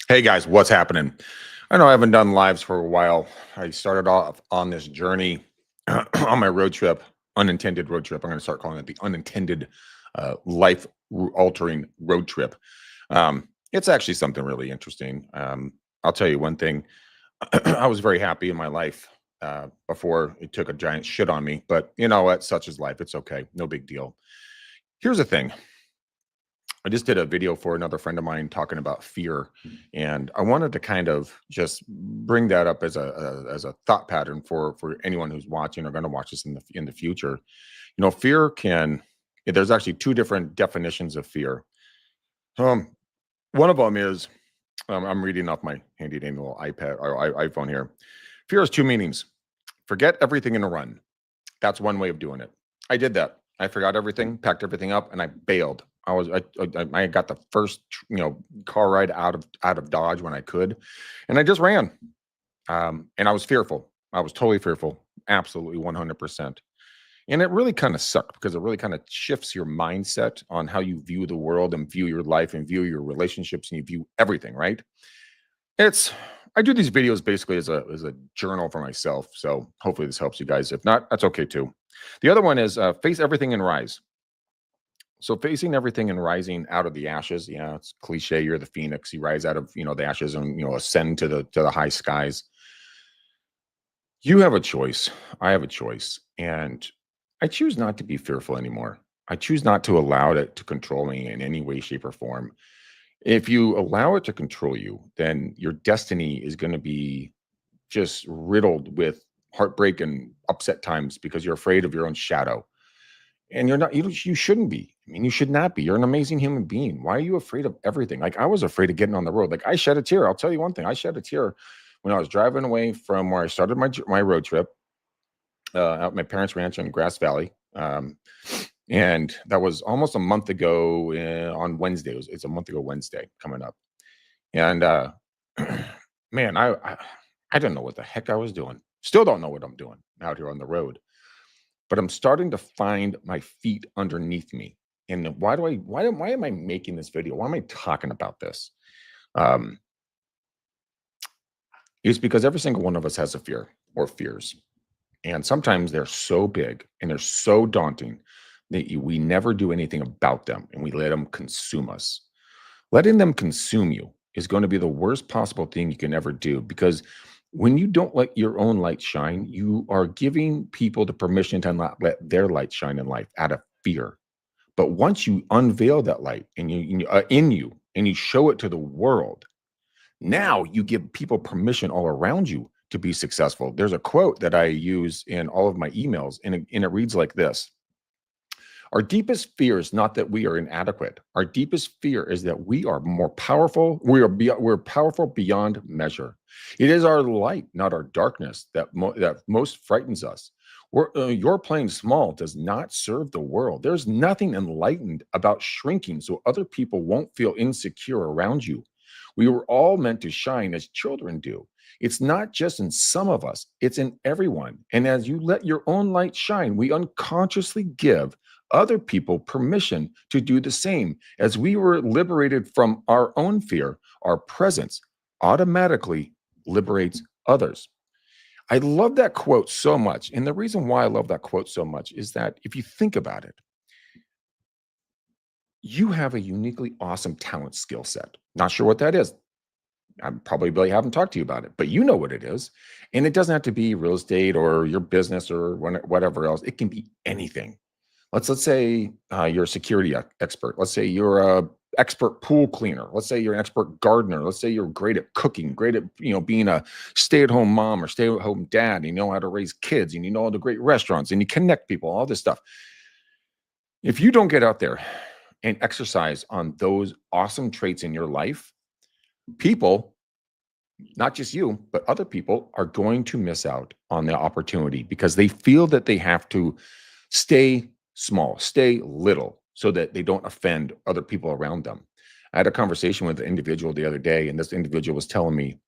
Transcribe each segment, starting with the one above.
Hey guys, what's happening? I know I haven't done lives for a while. I started off on this journey on my road trip, unintended road trip. I'm going to start calling it the unintended life altering road trip. It's actually something really interesting. I'll tell you one thing. I was very happy in my life before it took a giant shit on me, but you know what? Such is life. It's okay. No big deal. Here's the thing. I just did a video for another friend of mine talking about fear, and I wanted to kind of just bring that up as a thought pattern for anyone who's watching or going to watch this in the future. You know, fear can. There's actually two different definitions of fear. Um, One of them is I'm reading off my handy dandy little iPad or iPhone here. Fear has two meanings: forget everything and run. That's one way of doing it. I did that. I forgot everything, packed everything up, and I bailed. I got the first car ride out of Dodge when I could, and I just ran. And I was fearful. I was totally fearful, absolutely 100%. And it really kind of sucked because it really kind of shifts your mindset on how you view the world and view your life and view your relationships and you view everything. Right? It's I do these videos basically as a journal for myself. So hopefully this helps you guys. If not, that's okay too. The other one is face everything and rise. So facing everything and rising out of the ashes. Yeah, it's cliche. You're the phoenix. You rise out of the ashes and ascend to the high skies. You have a choice. I have a choice, and I choose not to be fearful anymore. I choose not to allow it to control me in any way, shape, or form. If you allow it to control you, then your destiny is going to be just riddled with heartbreak and upset times because you're afraid of your own shadow. And you're not, you shouldn't be. I mean, you should not be. You're an amazing human being. Why are you afraid of everything? Like I was afraid of getting on the road. Like I shed a tear. I'll tell you one thing. I shed a tear when I was driving away from where I started my road trip out at my parents' ranch in Grass Valley. And that was almost a month ago on Wednesday. It's a month ago Wednesday coming up. And man, I don't know what the heck I was doing. Still don't know what I'm doing out here on the road. But I'm starting to find my feet underneath me. And why am I making this video? Why am I talking about this? Um, it's because every single one of us has a fear or fears. And sometimes they're so big and they're so daunting that we never do anything about them and we let them consume us. Letting them consume you is going to be the worst possible thing you can ever do because when you don't let your own light shine, you are giving people the permission to not let their light shine in life out of fear. But once you unveil that light and in you and you show it to the world, now you give people permission all around you to be successful. There's a quote that I use in all of my emails, and it reads like this: our deepest fear is not that we are inadequate. Our deepest fear is that we are more powerful. We're powerful beyond measure. It is our light, not our darkness, that most frightens us. Your playing small does not serve the world. There's nothing enlightened about shrinking so other people won't feel insecure around you. We were all meant to shine as children do. It's not just in some of us, it's in everyone. And as you let your own light shine, we unconsciously give other people permission to do the same. As we were liberated from our own fear, our presence automatically liberates others. I love that quote so much. And the reason why I love that quote so much is that if you think about it, you have a uniquely awesome talent skill set. Not sure what that is. I probably really haven't talked to you about it, but you know what it is. And it doesn't have to be real estate or your business or whatever else. It can be anything. Let's say you're a security expert. Let's say you're a expert pool cleaner. Let's say you're an expert gardener. Let's say you're great at cooking, great at being a stay-at-home mom or stay-at-home dad. And you know how to raise kids, and you know all the great restaurants, and you connect people, all this stuff. If you don't get out there and exercise on those awesome traits in your life, people, not just you, but other people are going to miss out on the opportunity because they feel that they have to stay small, stay little so that they don't offend other people around them. I had a conversation with an individual the other day, and this individual was telling me,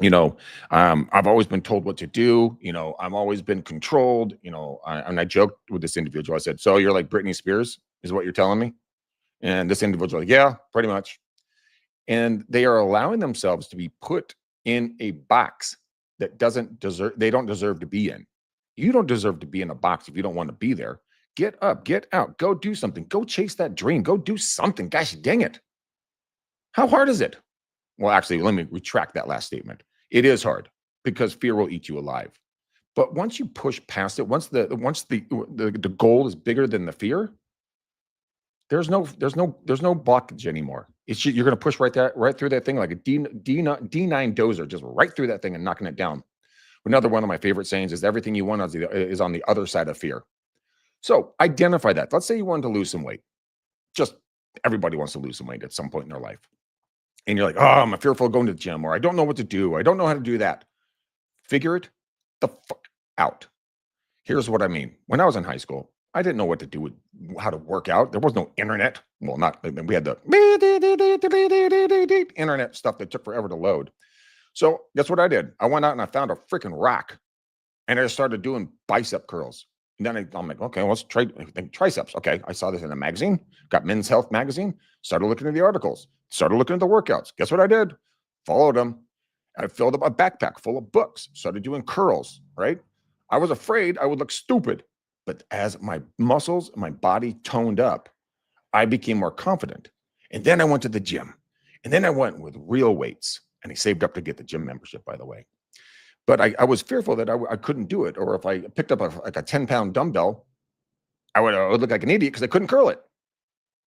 I've always been told what to do. I've always been controlled, and I joked with this individual. I said, so you're like Britney Spears is what you're telling me? And this individual, like, yeah, pretty much. And they are allowing themselves to be put in a box that they don't deserve to be in. You don't deserve to be in a box if you don't want to be there. Get up, get out, go do something, go chase that dream, go do something. Gosh dang it. How hard is it? Well, actually, let me retract that last statement. It is hard because fear will eat you alive. But once you push past it, once the goal is bigger than the fear, there's no blockage anymore. You're going to push right through that thing like a D9 dozer, just right through that thing and knocking it down. Another one of my favorite sayings is everything you want is on the other side of fear. So identify that. Let's say you wanted to lose some weight. Just everybody wants to lose some weight at some point in their life. And you're like, oh, I'm fearful of going to the gym, or I don't know what to do. I don't know how to do that. Figure it the fuck out. Here's what I mean. When I was in high school, I didn't know what to do with how to work out. There was no internet. Well, we had the internet stuff that took forever to load. So guess what I did? I went out and I found a freaking rack and I started doing bicep curls. And then I'm like, okay, let's try triceps. Okay, I saw this in a magazine, got Men's Health magazine, started looking at the articles, started looking at the workouts. Guess what I did? Followed them. I filled up a backpack full of books, started doing curls, right? I was afraid I would look stupid. But as my muscles and my body toned up, I became more confident. And then I went to the gym. And then I went with real weights. And I saved up to get the gym membership, by the way. But I was fearful that I couldn't do it. Or if I picked up like a 10-pound dumbbell, I would look like an idiot because I couldn't curl it.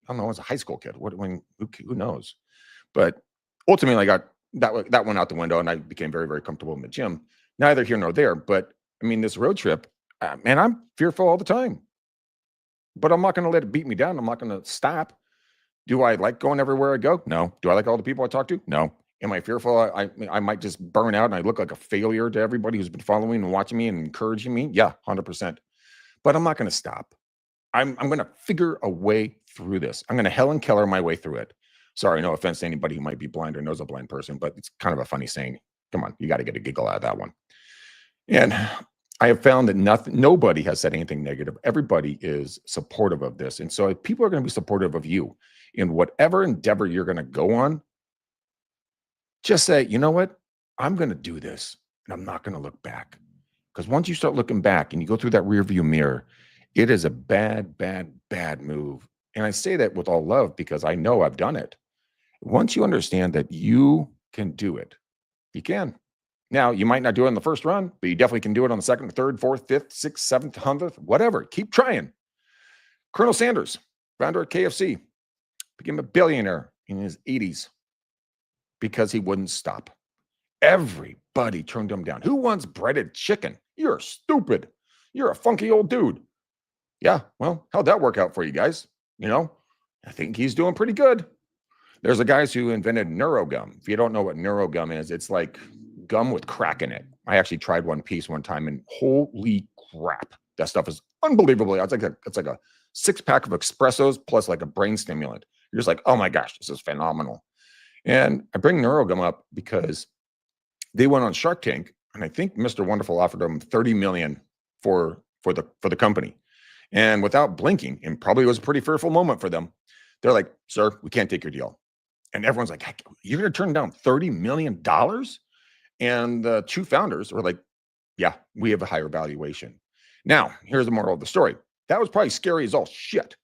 I don't know. I was a high school kid. Who knows? But ultimately, I got that went out the window and I became very, very comfortable in the gym. Neither here nor there. But I mean, this road trip, man, I'm fearful all the time. But I'm not going to let it beat me down. I'm not going to stop. Do I like going everywhere I go? No. Do I like all the people I talk to? No. Am I fearful I might just burn out and I look like a failure to everybody who's been following and watching me and encouraging me? Yeah, 100%. But I'm not going to stop. I'm going to figure a way through this. I'm going to Helen Keller my way through it. Sorry, no offense to anybody who might be blind or knows a blind person, but it's kind of a funny saying. Come on, you got to get a giggle out of that one. And I have found that nobody has said anything negative. Everybody is supportive of this. And so if people are going to be supportive of you in whatever endeavor you're going to go on, just say, you know what? I'm going to do this and I'm not going to look back. Because once you start looking back and you go through that rear view mirror, it is a bad, bad, bad move. And I say that with all love because I know I've done it. Once you understand that you can do it, you can. Now, you might not do it on the first run, but you definitely can do it on the second, third, fourth, fifth, sixth, seventh, 100th, whatever. Keep trying. Colonel Sanders, founder of KFC, became a billionaire in his 80s because he wouldn't stop. Everybody turned him down. Who wants breaded chicken? You're stupid. You're a funky old dude. Yeah, well, how'd that work out for you guys? I think he's doing pretty good. There's a guy who invented NeuroGum. If you don't know what NeuroGum is, it's like gum with crack in it. I actually tried one piece one time and holy crap, that stuff is unbelievably. It's like a 6-pack of espressos plus like a brain stimulant. You're just like, oh my gosh, this is phenomenal. And I bring NeuroGum up because they went on Shark Tank, and I think Mr. Wonderful offered them $30 million for the company. And without blinking, and probably was a pretty fearful moment for them, they're like, sir, we can't take your deal. And everyone's like, heck, you're going to turn down $30 million? And the two founders were like, yeah, we have a higher valuation. Now, here's the moral of the story. That was probably scary as all shit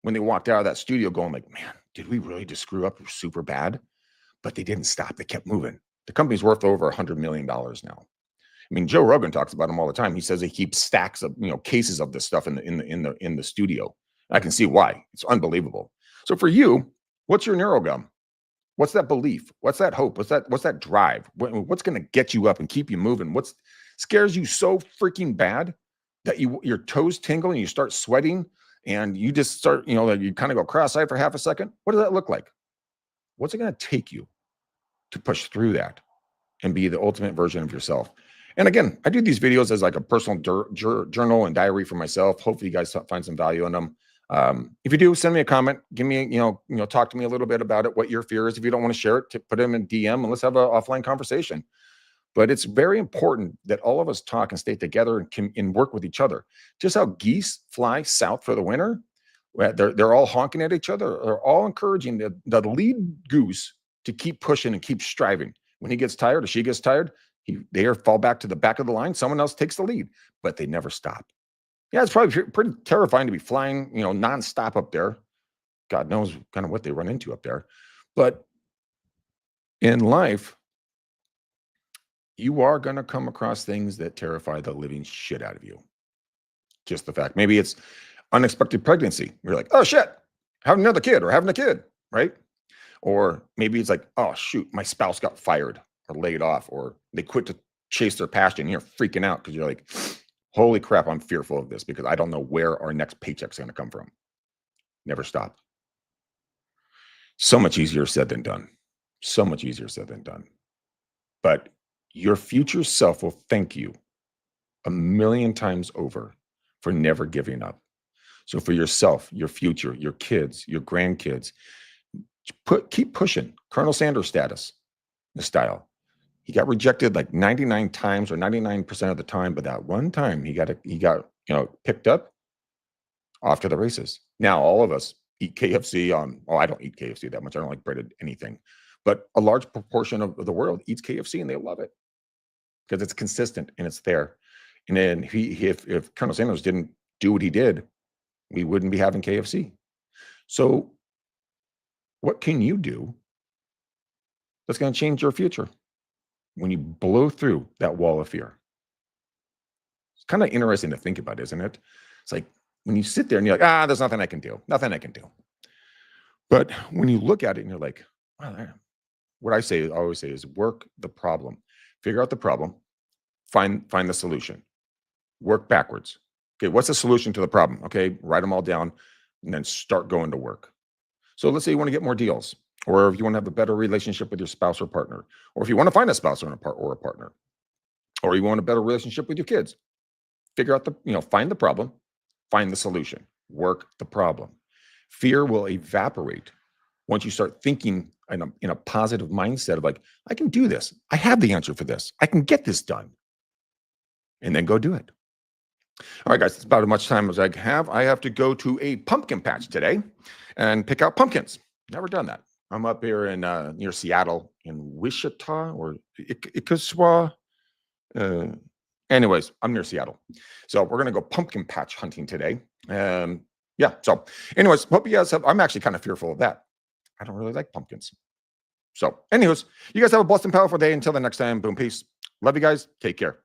when they walked out of that studio going like, man, did we really just screw up super bad? But they didn't stop. They kept moving. The company's worth over $100 million now. I mean, Joe Rogan talks about them all the time. He says he keeps stacks of, cases of this stuff in the studio. I can see why. It's unbelievable. So for you, what's your NeuroGum? What's that belief? What's that hope? What's that drive? What's going to get you up and keep you moving? What scares you so freaking bad that your toes tingle and you start sweating and you just start, you kind of go cross-eyed for half a second? What does that look like? What's it going to take you to push through that and be the ultimate version of yourself? And again, I do these videos as like a personal journal and diary for myself. Hopefully you guys find some value in them. If you do, send me a comment, give me, talk to me a little bit about it, what your fear is. If you don't want to share it, put them in DM and let's have an offline conversation. But it's very important that all of us talk and stay together and work with each other. Just how geese fly south for the winter, they're all honking at each other. They're all encouraging the lead goose to keep pushing and keep striving. When he gets tired or she gets tired, they fall back to the back of the line. Someone else takes the lead, but they never stop. Yeah, it's probably pretty terrifying to be flying, nonstop up there. God knows kind of what they run into up there. But in life, you are going to come across things that terrify the living shit out of you. Just the fact. Maybe it's unexpected pregnancy. You're like, oh shit, having another kid or having a kid, right? Or maybe it's like, oh shoot, my spouse got fired or laid off, or they quit to chase their passion. You're freaking out because you're like, holy crap, I'm fearful of this because I don't know where our next paycheck's going to come from. Never stop. So much easier said than done. So much easier said than done. But your future self will thank you a million times over for never giving up. So for yourself, your future, your kids, your grandkids, keep pushing. Colonel Sanders status, the style. He got rejected like 99 times or 99% of the time, but that one time he got picked up off to the races. Now all of us eat KFC I don't eat KFC that much. I don't like breaded anything. But a large proportion of the world eats KFC and they love it because it's consistent and it's there. And then if Colonel Sanders didn't do what he did, we wouldn't be having KFC. So what can you do that's going to change your future when you blow through that wall of fear? It's kind of interesting to think about, isn't it? It's like when you sit there and you're like, there's nothing I can do. Nothing I can do. But when you look at it and you're like, wow, what I always say is work the problem. Figure out the problem. Find the solution. Work backwards. Okay, what's the solution to the problem? Okay, write them all down and then start going to work. So let's say you want to get more deals, or if you want to have a better relationship with your spouse or partner, or if you want to find a spouse or a partner, or you want a better relationship with your kids. Figure out find the problem, find the solution, work the problem. Fear will evaporate once you start thinking in a positive mindset of like, I can do this. I have the answer for this. I can get this done. And then go do it. All right, guys, it's about as much time as I have. I have to go to a pumpkin patch today and pick out pumpkins. Never done that. I'm up here in near Seattle in Wichita or Ikaswa. Anyways, I'm near Seattle. So we're going to go pumpkin patch hunting today. So anyways, hope you guys I'm actually kind of fearful of that. I don't really like pumpkins. So anyways, you guys have a blessed and powerful day. Until the next time, boom, peace. Love you guys. Take care.